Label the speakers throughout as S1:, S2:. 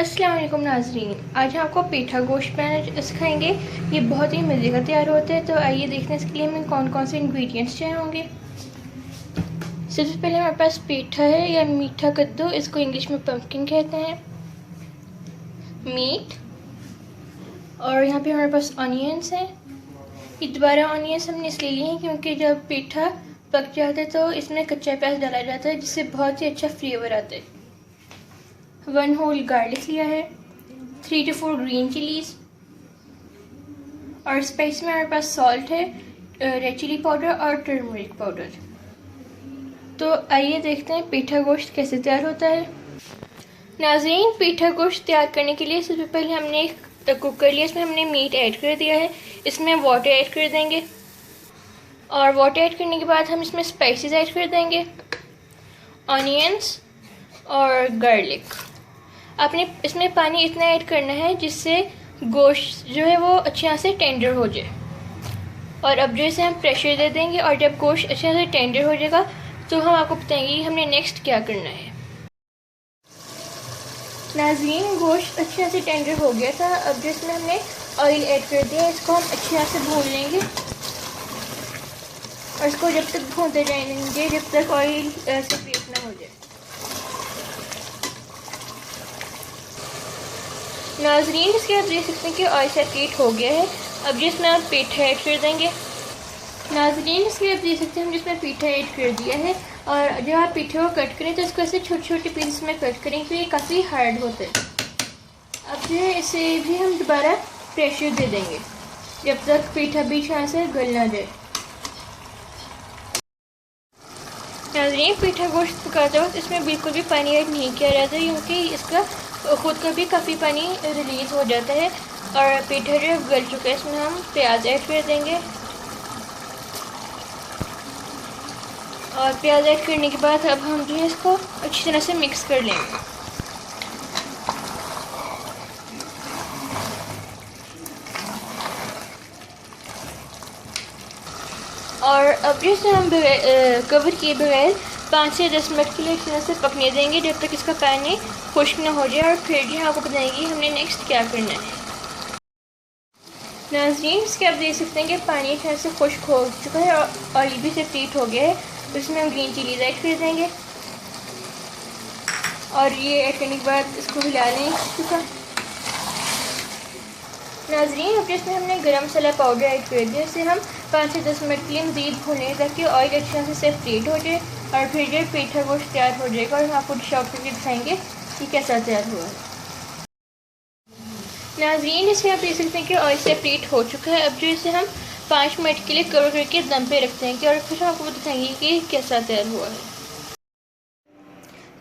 S1: अस्सलाम वालेकुम नाज़रीन, आज हम आपको पेठा गोश्त बनाना सिखाएंगे। ये बहुत ही मज़े का तैयार होता है। तो आइए देखने इसके लिए हमें कौन कौन से इंग्रेडिएंट्स चाहिए होंगे। सबसे पहले हमारे पास पेठा है या मीठा कद्दू, इसको इंग्लिश में पम्पकिन कहते हैं। मीट, और यहाँ पे हमारे पास ऑनियंस हैं। ये दोबारा ऑनियंस हमने इसलिए लिए हैं क्योंकि जब पेठा पक जाता है तो इसमें कच्चा प्याज डाला जाता है, जिससे बहुत ही अच्छा फ्लेवर आता है। 1 होल गार्लिक लिया है, 3 to 4 ग्रीन चिलीज, और स्पाइस में हमारे पास सॉल्ट है, रेड चिली पाउडर और टर्मरिक पाउडर। तो आइए देखते हैं पेठा गोश्त कैसे तैयार होता है। नाज़रीन, पेठा गोश्त तैयार करने के लिए सबसे पहले हमने एक कुकर लिया, इसमें हमने मीट ऐड कर दिया है। इसमें वाटर ऐड कर देंगे, और वाटर ऐड करने के बाद हम इसमें स्पाइसेस ऐड कर देंगे, ऑनियंस और गार्लिक। आपने इसमें पानी इतना ऐड करना है जिससे गोश्त जो है वो अच्छी तरह से टेंडर हो जाए। और अब जो इसे हम प्रेशर दे देंगे, और जब गोश्त अच्छी तरह से टेंडर हो जाएगा तो हम आपको बताएंगे कि हमने नेक्स्ट क्या करना है। नाज़रीन, गोश्त अच्छी तरह से टेंडर हो गया था। अब जो इसमें हमने ऑयल ऐड कर दिया, इसको हम अच्छी तरह से भून लेंगे, और इसको जब तक भूनते रहेंगे जब तक ऑयल सेपरेट ना हो जाए। नाज़रीन, इसके आप देख सकते हैं कि ऑयल सेपरेट हो गया है। अब जिसमें आप पेठा ऐड कर देंगे। नाज़रीन, इसके आप देख सकते हैं हम जिसमें पेठा ऐड कर दिया है, और जब आप पेठे को कट करें तो इसको ऐसे छोटे छोटे पीस में कट करें क्योंकि ये काफ़ी हार्ड होता है। अब जो है इसे भी हम दोबारा प्रेशर दे देंगे जब तक पेठा भी यहाँ से गल ना जाए। नाज़रीन, पेठा गोश्त पकाते वक्त इसमें बिल्कुल भी पानी ऐड नहीं किया जाता क्योंकि इसका खुद का भी काफ़ी पानी रिलीज़ हो जाता है। और पेठा जो गल चुका है, इसमें हम प्याज ऐड कर देंगे, और प्याज ऐड करने के बाद अब हम जो है इसको अच्छी तरह से मिक्स कर लेंगे। और अब जैसे हम कवर किए बगैर 5 से 10 मिनट के लिए इस तरह से पकने देंगे जब तक इसका पानी खुश्क ना हो जाए, और फिर जो आपको बताएंगे हमने नेक्स्ट क्या करना है। नाज़रीन, इसके आप देख सकते हैं कि पानी इस तरह से खुश्क हो चुका है और ऑयल भी सेपरेट हो गया है। तो इसमें हम ग्रीन चिलीज ऐड कर देंगे, और ये ऐड करने के बाद इसको हिला लें चुका। नाज़रीन, अब इसमें हमने गरम मसाला पाउडर ऐड कर दिया, इसे हम 5 से 10 मिनट के लिए मज़ीद भूनें ताकि ऑयल अच्छी तरह से सेपरेट हो जाए, और फिर जो पेठा गोश्त तैयार हो जाएगा, और हम आपको डिश आउट करके दिखाएंगे कि कैसा तैयार हुआ है। नाज़रीन, इसे आप देख सकते हैं कि ऑयल सेपरेट हो चुका है। अब जो इसे हम 5 मिनट के लिए कवर करके दम पे रख देंगे, और फिर हम आपको दिखाएंगे कि कैसा तैयार हुआ है।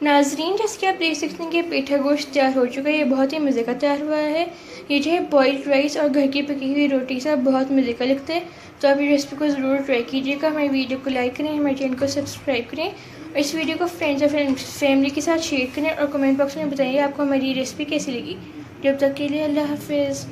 S1: नाज़रीन, जैसे कि आप देख सकते हैं कि पेठा गोश्त तैयार हो चुका है। ये बहुत ही मज़े का तैयार हुआ है। ये जो है बॉइल्ड राइस और घर की पकी हुई रोटी से बहुत मज़े का लगता है। तो आप ये रेसिपी को ज़रूर ट्राई कीजिएगा। हमारी वीडियो को लाइक करें, हमारे चैनल को सब्सक्राइब करें, और इस वीडियो को फ्रेंड्स और फैमिली के साथ शेयर करें, और कमेंट बॉक्स में बताइए आपको हमारी रेसिपी कैसी लगी। जब तक के लिए अल्लाह हाफिज़।